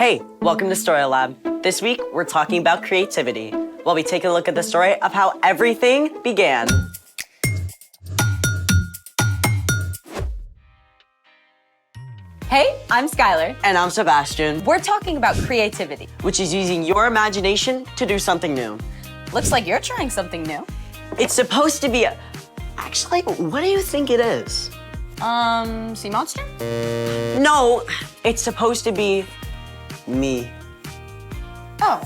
Hey, welcome to Story Lab. This week, we're talking about creativity, while we take a look at the story of how everything began. Hey, I'm Skylar. And I'm Sebastian, We're talking about creativity. which is using your imagination to do something new. Looks like you're trying something new. It's supposed to be Actually, what do you think it is? Sea monster? No, it's supposed to be me. Oh.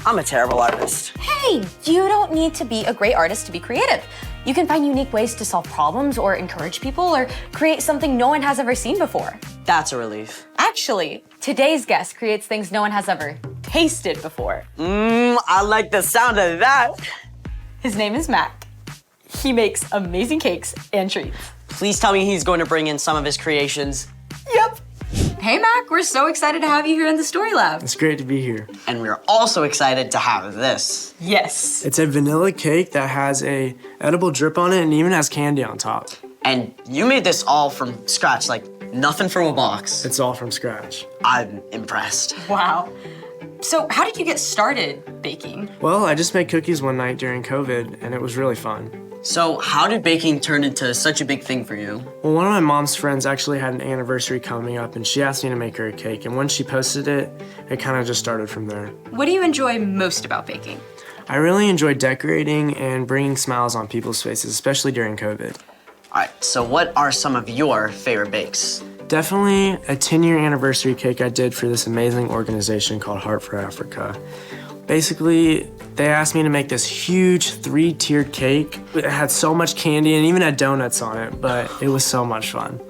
I'm a terrible artist. Hey, you don't need to be a great artist to be creative. You can find unique ways to solve problems or encourage people or create something no one has ever seen before. That's a relief. Actually, today's guest creates things no one has ever tasted before. I like the sound of that. His name is Mac. He makes amazing cakes and treats. Please tell me he's going to bring in some of his creations. Yep. Hey, Mac, we're so excited to have you here in the Story Lab. It's great to be here. And we're also excited to have this. Yes. It's a vanilla cake that has a edible drip on it and even has candy on top. And you made this all from scratch, like nothing from a box. It's all from scratch. I'm impressed. Wow. So how did you get started baking? Well, I just made cookies one night during COVID and it was really fun. So how did baking turn into such a big thing for you? Well, one of my mom's friends actually had an anniversary coming up and she asked me to make her a cake. And when she posted it, it kind of just started from there. What do you enjoy most about baking? I really enjoy decorating and bringing smiles on people's faces, especially during COVID. All right, so what are some of your favorite bakes? Definitely a 10-year anniversary cake I did for this amazing organization called Heart for Africa. Basically, they asked me to make this huge 3-tiered cake. It had so much candy and even had donuts on it, but it was so much fun.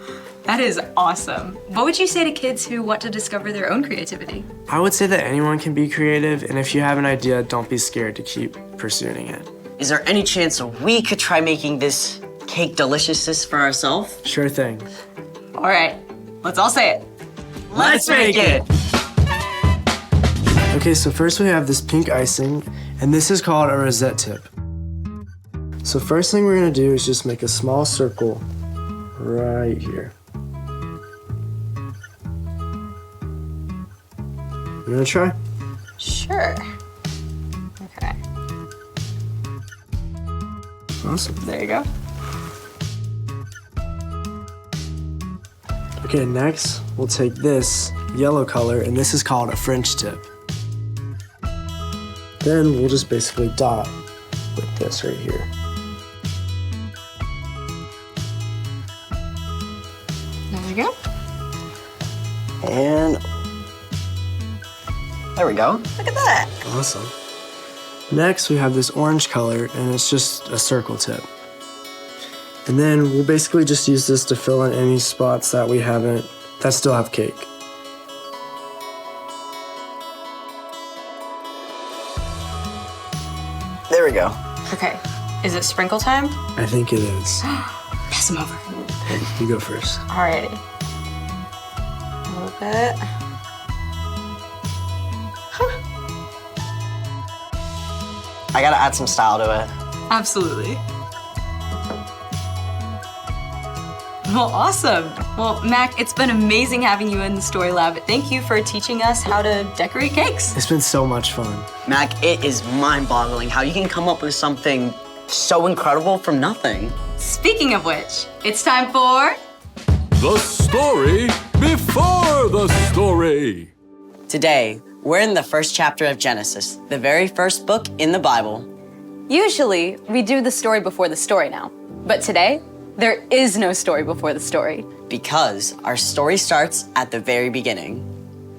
That is awesome. What would you say to kids who want to discover their own creativity? I would say that anyone can be creative, and if you have an idea, don't be scared to keep pursuing it. Is there any chance we could try making this cake deliciousness for ourselves? Sure thing. All right, let's all say it. Let's make it! Okay, so first we have this pink icing, and this is called a rosette tip. So first thing we're gonna do is just make a small circle right here. You wanna try? Sure. Okay, Awesome. there you go. Okay, next we'll take this yellow color, and this is called a French tip. Then we'll just basically dot with this right here. There you go. And there we go. Look at that. Awesome. Next, we have this orange color, and it's just a circle tip. And then we'll basically just use this to fill in any spots that that still have cake. There we go. Okay, is it sprinkle time? I think it is. Pass them over. Hey, you go first. Alrighty. A little bit. I gotta add some style to it. Absolutely. Well, awesome. Well, Mac, it's been amazing having you in the Story Lab. Thank you for teaching us how to decorate cakes. It's been so much fun. Mac, it is mind-boggling how you can come up with something so incredible from nothing. Speaking of which, it's time for... The story before the story. Today, we're in the first chapter of Genesis, the very first book in the Bible. Usually, we do the story before the story now. But today, there is no story before the story. Because our story starts at the very beginning.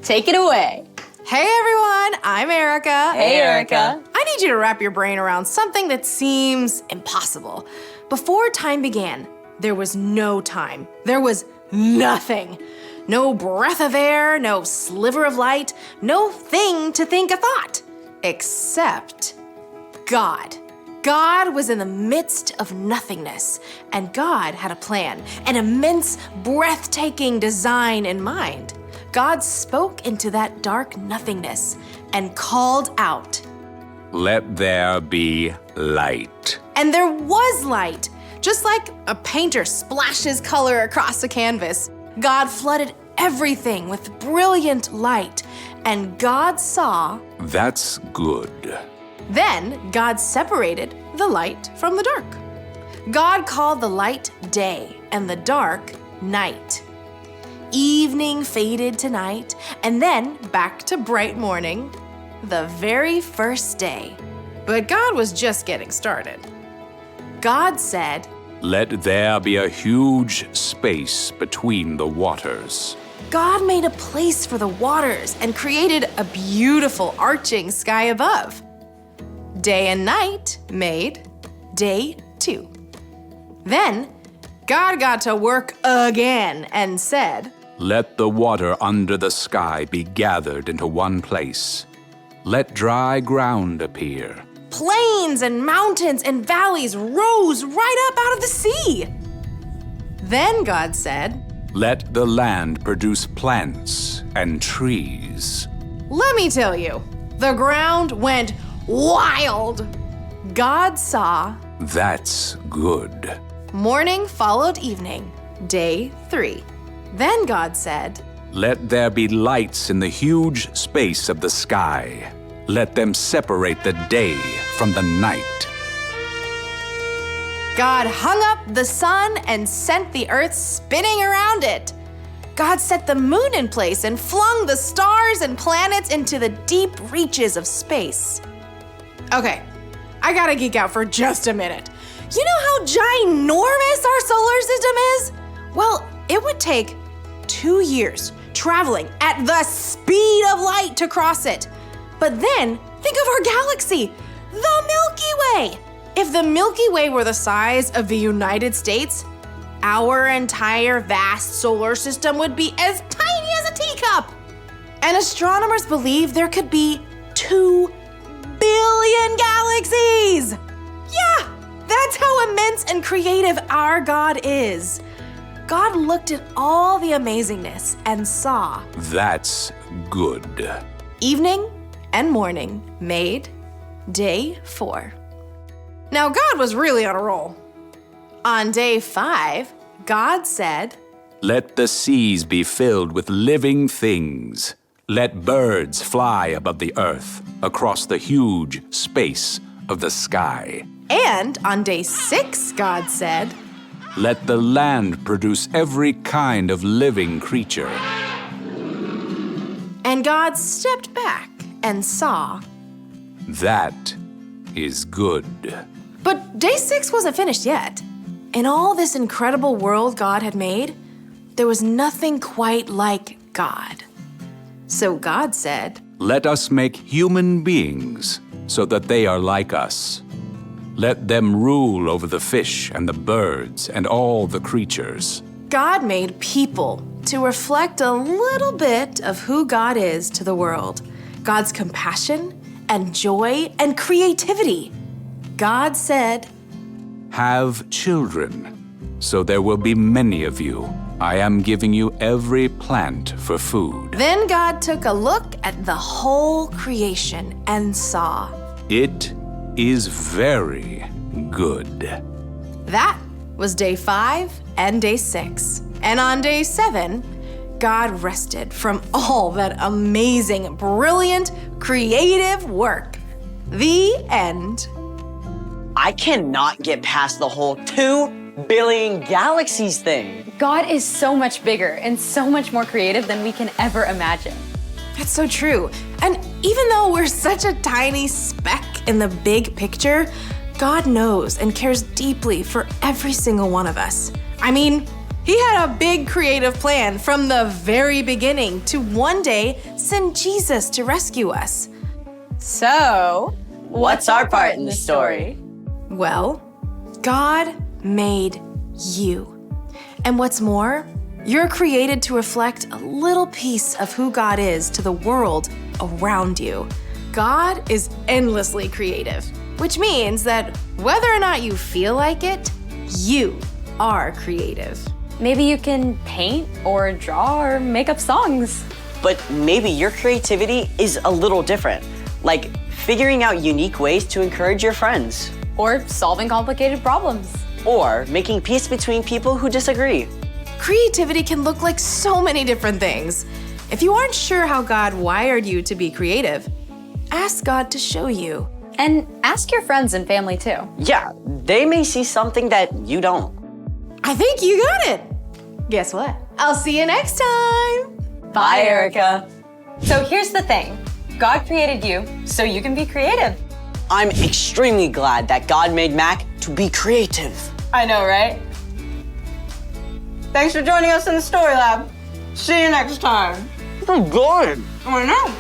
Take it away. Hey everyone, I'm Erica. Hey, Erica. I need you to wrap your brain around something that seems impossible. Before time began, there was no time. There was nothing. No breath of air, no sliver of light, no thing to think a thought. Except God. God was in the midst of nothingness, and God had a plan, an immense, breathtaking design in mind. God spoke into that dark nothingness and called out. Let there be light. And there was light. Just like a painter splashes color across a canvas, God flooded everything with brilliant light, and God saw. That's good. Then God separated the light from the dark. God called the light day and the dark night. Evening faded to night, and then back to bright morning, the very first day. But God was just getting started. God said, Let there be a huge space between the waters. God made a place for the waters and created a beautiful arching sky above. Day and night made day 2. Then God got to work again and said, Let the water under the sky be gathered into one place. Let dry ground appear. Plains and mountains and valleys rose right up out of the sea. Then God said, Let the land produce plants and trees. Let me tell you, the ground went wild. God saw. That's good. Morning followed evening, day 3. Then God said, Let there be lights in the huge space of the sky. Let them separate the day from the night. God hung up the sun and sent the earth spinning around it. God set the moon in place and flung the stars and planets into the deep reaches of space. Okay, I gotta geek out for just a minute. You know how ginormous our solar system is? Well, it would take 2 years traveling at the speed of light to cross it. But then, think of our galaxy, the Milky Way. If the Milky Way were the size of the United States, our entire vast solar system would be as tiny as a teacup. And astronomers believe there could be 2 billion galaxies. Yeah, that's how immense and creative our God is. God looked at all the amazingness and saw. That's good. Evening and morning made day 4. Now God was really on a roll. On day 5, God said, Let the seas be filled with living things. Let birds fly above the earth, across the huge space of the sky. And on day 6, God said, Let the land produce every kind of living creature. And God stepped back and saw. That is good. But day 6 wasn't finished yet. In all this incredible world God had made, there was nothing quite like God. So God said, Let us make human beings so that they are like us. Let them rule over the fish and the birds and all the creatures. God made people to reflect a little bit of who God is to the world. God's compassion and joy and creativity. God said, Have children, so there will be many of you. I am giving you every plant for food. Then God took a look at the whole creation and saw. It is very good. That was day 5 and day 6. And on day 7, God rested from all that amazing, brilliant, creative work. The end. I cannot get past the whole 2 billion galaxies thing. God is so much bigger and so much more creative than we can ever imagine. That's so true. And even though we're such a tiny speck in the big picture, God knows and cares deeply for every single one of us. I mean, He had a big creative plan from the very beginning to one day send Jesus to rescue us. So, What's our part in the story? Well, God made you. And what's more, you're created to reflect a little piece of who God is to the world around you. God is endlessly creative, which means that whether or not you feel like it, you are creative. Maybe you can paint or draw or make up songs. But maybe your creativity is a little different, like figuring out unique ways to encourage your friends. Or solving complicated problems. Or making peace between people who disagree. Creativity can look like so many different things. If you aren't sure how God wired you to be creative, ask God to show you. And ask your friends and family too. Yeah, they may see something that you don't. I think you got it. Guess what? I'll see you next time. Bye, Erica. So here's the thing. God created you so you can be creative. I'm extremely glad that God made Mac to be creative. I know, right? Thanks for joining us in the Story Lab. See you next time. Oh, good. I know.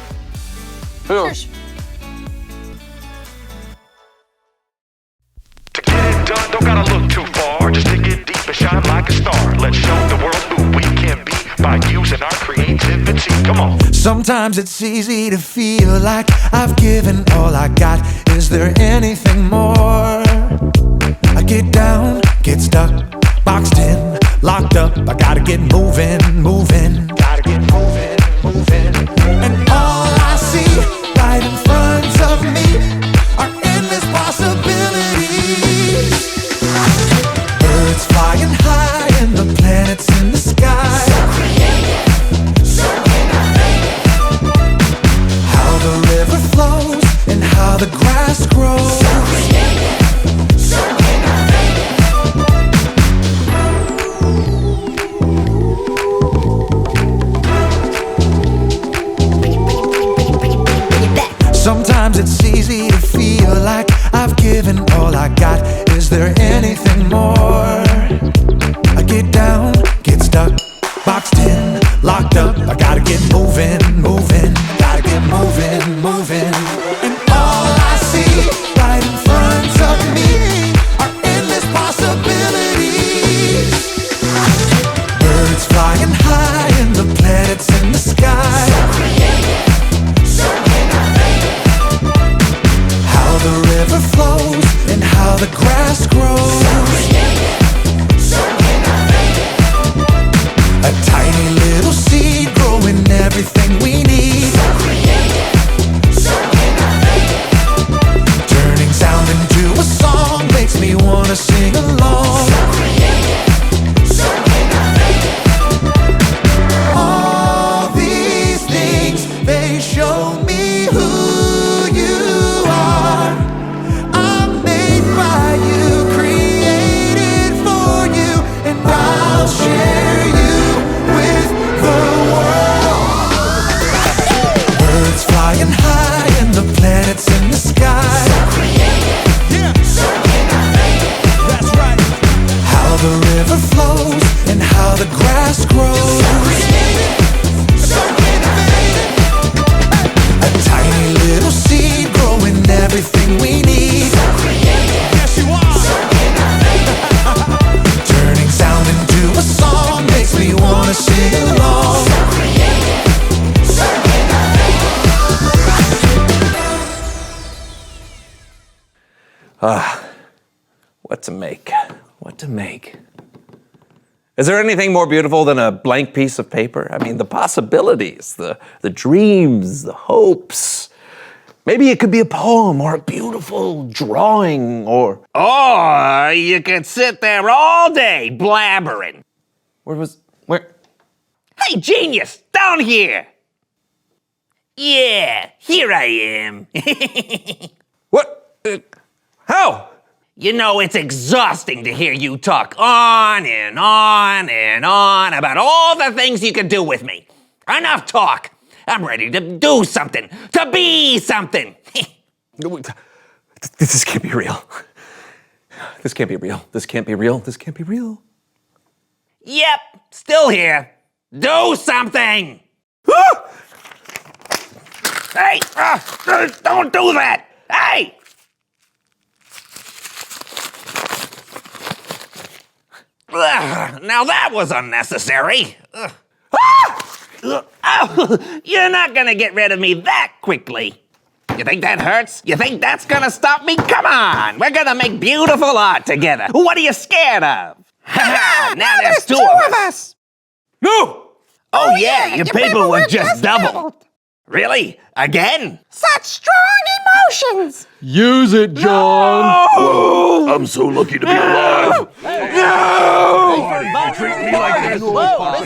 Cheers. To get it done, don't gotta look too far. Just dig it deep and shine like a star. Let's show the world who we can be by using our creativity. Come on. Sometimes it's easy to feel like I've given all I got. Is there anything more? I get down, get stuck, boxed in, locked up. I gotta get moving, moving. Gotta get moving, moving. And all I see right in front of me are endless possibilities. Birds flying high and the planets in the sky. So creative, so innovative. How the river flows and how the grass grows. So creative, so innovative. Sometimes it's easy to feel like I've given all I got. Is there anything more? I get down, get stuck, boxed in, locked up. I gotta get moving, moving. Gotta get moving, moving. And all I see right in front of me are endless possibilities. Birds flying high and the planets in the sky. So creative, so innovative. How the river flows and how the grass grows. So creative, so innovative. A tiny little seed growing everything we need. So creative, so innovative. Turning sound into a song makes me wanna sing along. So creative, so innovative. All these things, they show me who you are. I'm made by you, created for you, and I'll share you with the world. Birds flying high and the planets in the sky. So creative, so innovative. That's right. How the river flows and how the grass grows. So creative, so innovative. A tiny little seed growing everything we need. So creative, yes you are. So innovative. Turning sound into a song makes me wanna sing along. So creative, so innovative. What to make? What to make? Is there anything more beautiful than a blank piece of paper? I mean, the possibilities, the dreams, the hopes. Maybe it could be a poem or a beautiful drawing or you could sit there all day blabbering. Where? Hey, genius, down here! Yeah, here I am. What? How? You know, it's exhausting to hear you talk on and on and on about all the things you can do with me. Enough talk. I'm ready to do something, to be something. This can't be real. This can't be real. This can't be real. This can't be real. Yep, still here. Do something. Hey, don't do that. Hey! Now that was unnecessary. You're not gonna get rid of me that quickly. You think that hurts? You think that's gonna stop me? Come on, we're gonna make beautiful art together. What are you scared of? Now there's two of us. No! Oh yeah, your paperwork just doubled. Really? Again? Such strong emotions! Use it, John. No! I'm so lucky to be alive. No! You treat me like Is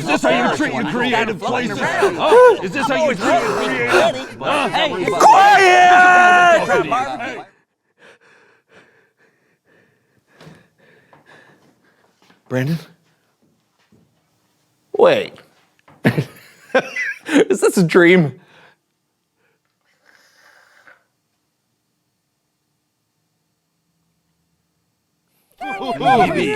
this how you treat your creative places? Is this how you treat your creative? Quiet! Brandon? Wait. Is this a dream? Mommy!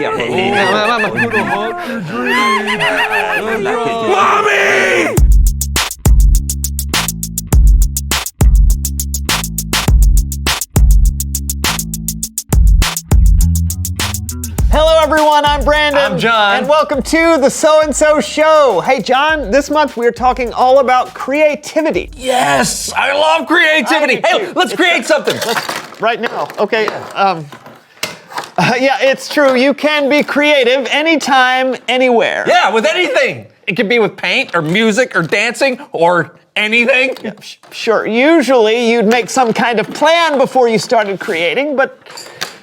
Hello everyone, I'm Brandon. I'm John. And welcome to the So and So Show. Hey John, this month we're talking all about creativity. Yes, I love creativity. I do Hey, too. let's create something. Right now, okay. Yeah, it's true. You can be creative anytime, anywhere. Yeah, with anything. It could be with paint or music or dancing or anything. Sure, usually you'd make some kind of plan before you started creating, but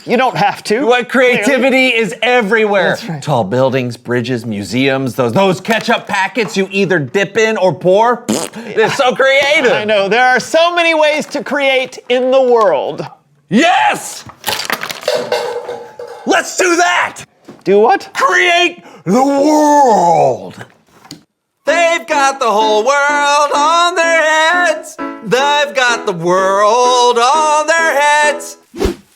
you don't have to. What creativity is everywhere. That's right. Tall buildings, bridges, museums, those ketchup packets you either dip in or pour. They're so creative. I know, there are so many ways to create in the world. Yes! Let's do that! Do what? Create the world! They've got the whole world on their heads. They've got the world on their heads.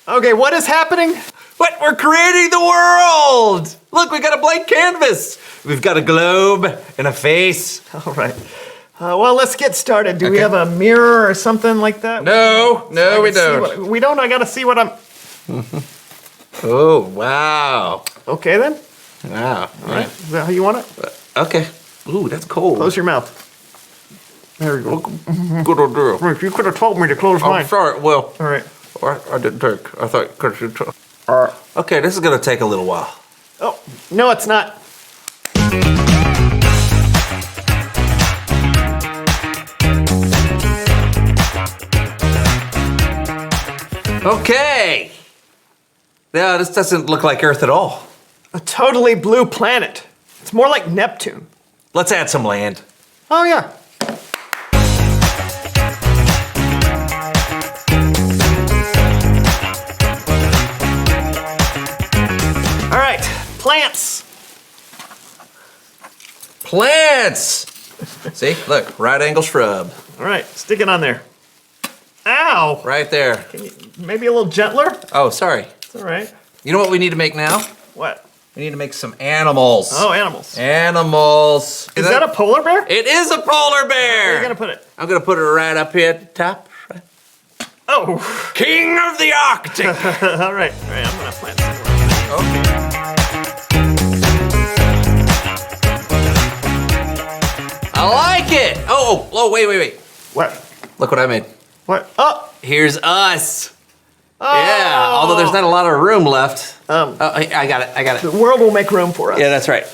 Okay, what is happening? What? We're creating the world! Look, we got a blank canvas. We've got a globe and a face. All right. Well, let's get started. Do we have a mirror or something like that? No, we don't. We don't? I gotta see what I'm... Oh, wow. Okay then. Wow. All right. Is that how you want it? Okay. Ooh, that's cold. Close your mouth. There we go. Good idea. You could have told me to close mine. I'm sorry. Well, All right. I didn't take. I thought because you took. Okay, this is gonna take a little while. Oh, no, it's not. Okay. Yeah, this doesn't look like Earth at all. A totally blue planet. It's more like Neptune. Let's add some land. Oh, yeah. All right, plants. Plants. See, look, right angle shrub. All right, stick it on there. Ow! Right there. Maybe a little gentler? Oh, sorry. It's all right. You know what we need to make now? What? We need to make some animals. Oh, animals. Animals. Is that a polar bear? It is a polar bear. Where are you gonna put it? I'm gonna put it right up here at the top. Oh. King of the Arctic. All right, I'm gonna plant some. Okay. I like it. Oh, wait. What? Look what I made. What? Oh! Here's us. Oh. Yeah, although there's not a lot of room left. Oh, I got it. the world will make room for us. Yeah, that's right.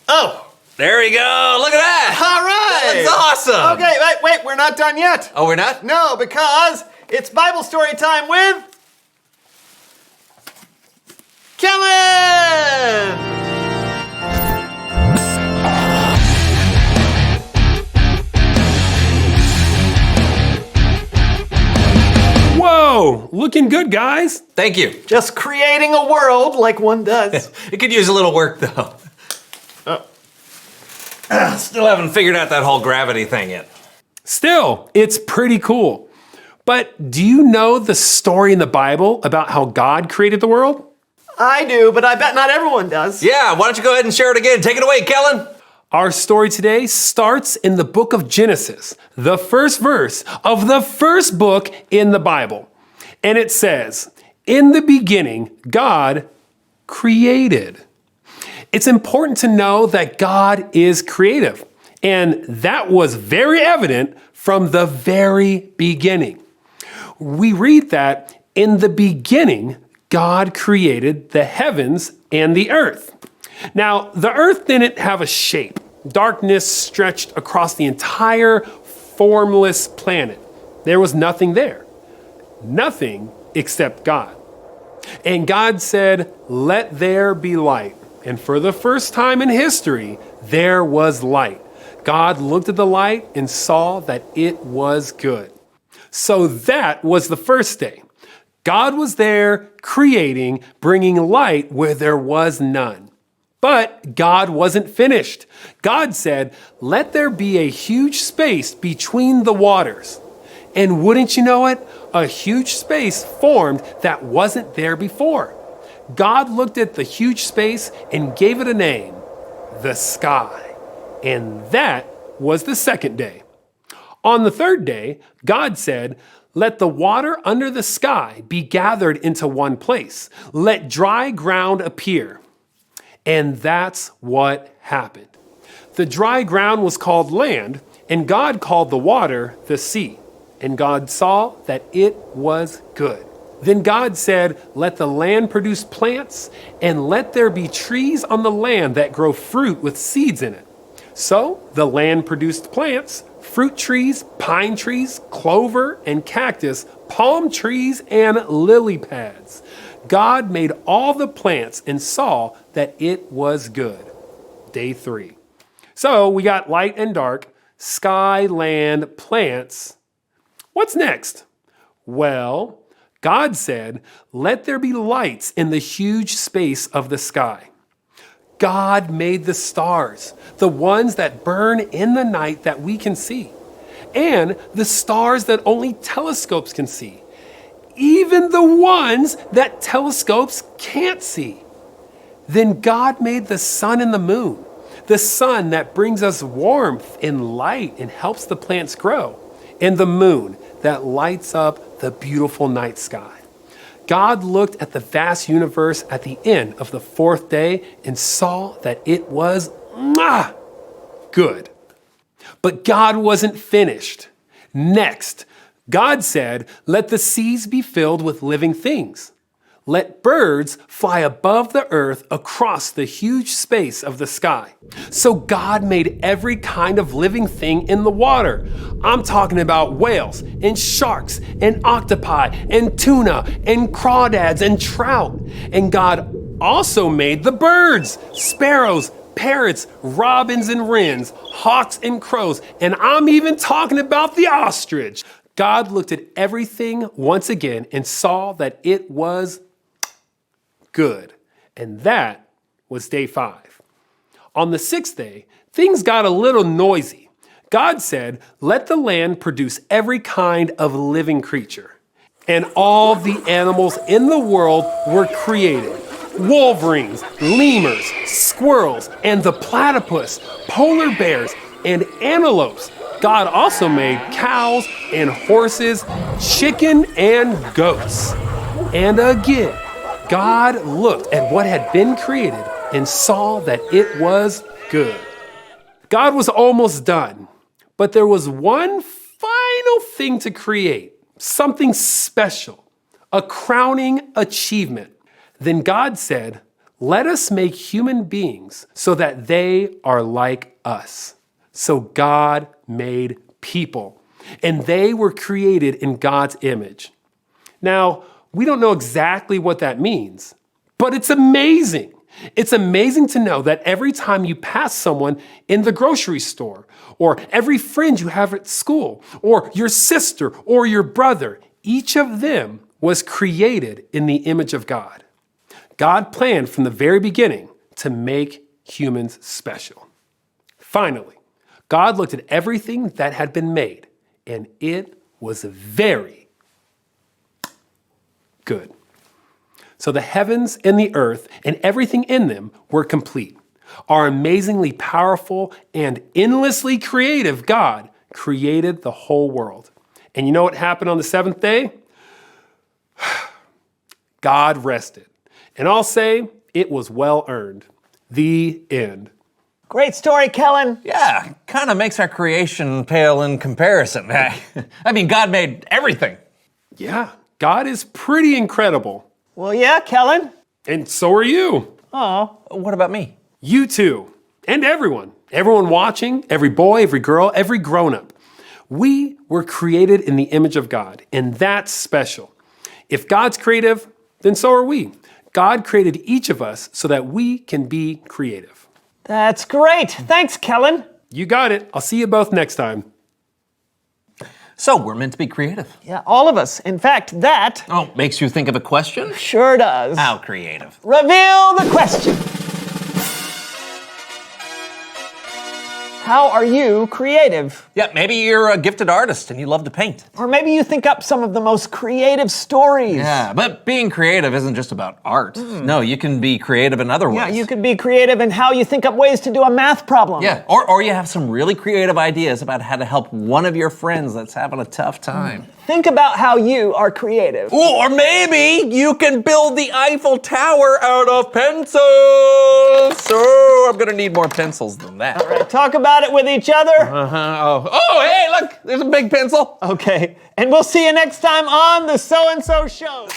Oh! There we go. Look at that. All right! That's awesome. Okay, wait, we're not done yet. Oh, we're not? No, because it's Bible story time with Kellen! Whoa, looking good, guys. Thank you. Just creating a world like one does. It could use a little work, though. Still haven't figured out that whole gravity thing yet. Still, it's pretty cool. But do you know the story in the Bible about how God created the world? I do, but I bet not everyone does. Yeah, why don't you go ahead and share it again? Take it away, Kellen. Our story today starts in the book of Genesis, the first verse of the first book in the Bible. And it says, "In the beginning, God created." It's important to know that God is creative, and that was very evident from the very beginning. We read that in the beginning, God created the heavens and the earth. Now, the earth didn't have a shape. Darkness stretched across the entire formless planet. There was nothing there. Nothing except God. And God said, "Let there be light." And for the first time in history, there was light. God looked at the light and saw that it was good. So that was the first day. God was there creating, bringing light where there was none. But God wasn't finished. God said, let there be a huge space between the waters. And wouldn't you know it, a huge space formed that wasn't there before. God looked at the huge space and gave it a name, the sky. And that was the second day. On the third day, God said, let the water under the sky be gathered into one place. Let dry ground appear. And that's what happened. The dry ground was called land, and God called the water the sea. And God saw that it was good. Then God said, let the land produce plants, and let there be trees on the land that grow fruit with seeds in it. So the land produced plants, fruit trees, pine trees, clover and cactus, palm trees, and lily pads. God made all the plants and saw that it was good. Day 3. So we got light and dark, sky, land, plants. What's next? Well, God said, let there be lights in the huge space of the sky. God made the stars, the ones that burn in the night that we can see, and the stars that only telescopes can see, even the ones that telescopes can't see. Then God made the sun and the moon, the sun that brings us warmth and light and helps the plants grow, and the moon that lights up the beautiful night sky. God looked at the vast universe at the end of the fourth day and saw that it was good. But God wasn't finished. Next, God said, let the seas be filled with living things. Let birds fly above the earth across the huge space of the sky. So God made every kind of living thing in the water. I'm talking about whales and sharks and octopi and tuna and crawdads and trout. And God also made the birds, sparrows, parrots, robins and wrens, hawks and crows. And I'm even talking about the ostrich. God looked at everything once again and saw that it was good. And that was day 5. On the 6th day, things got a little noisy. God said, let the land produce every kind of living creature. And all the animals in the world were created. Wolverines, lemurs, squirrels, and the platypus, polar bears, and antelopes. God also made cows and horses, chicken and goats. And again, God looked at what had been created and saw that it was good. God was almost done, but there was one final thing to create, something special, a crowning achievement. Then God said, let us make human beings so that they are like us. So God made people, and they were created in God's image. Now, we don't know exactly what that means, but it's amazing. It's amazing to know that every time you pass someone in the grocery store, or every friend you have at school, or your sister or your brother, each of them was created in the image of God. God planned from the very beginning to make humans special. Finally, God looked at everything that had been made, and it was very good. So the heavens and the earth and everything in them were complete. Our amazingly powerful and endlessly creative God created the whole world. And you know what happened on the 7th day? God rested. And I'll say it was well earned. The end. Great story, Kellen. Yeah, kind of makes our creation pale in comparison. I mean, God made everything. Yeah, God is pretty incredible. Well, yeah, Kellen. And so are you. Oh. What about me? You too. And everyone. Everyone watching, every boy, every girl, every grown-up. We were created in the image of God, and that's special. If God's creative, then so are we. God created each of us so that we can be creative. That's great. Thanks, Kellen. You got it. I'll see you both next time. So we're meant to be creative. Yeah, all of us. In fact, that Oh, makes you think of a question? sure does. How creative. Reveal the question. How are you creative? Yeah, maybe you're a gifted artist and you love to paint. Or maybe you think up some of the most creative stories. Yeah, but being creative isn't just about art. No, you can be creative in other ways. Yeah, you could be creative in how you think up ways to do a math problem. Yeah, or you have some really creative ideas about how to help one of your friends that's having a tough time. Think about how you are creative. Ooh, or maybe you can build the Eiffel Tower out of pencils. So I'm gonna need more pencils than that. All right, talk about it with each other. Oh, hey, look, there's a big pencil. Okay, and we'll see you next time on The So and So Show.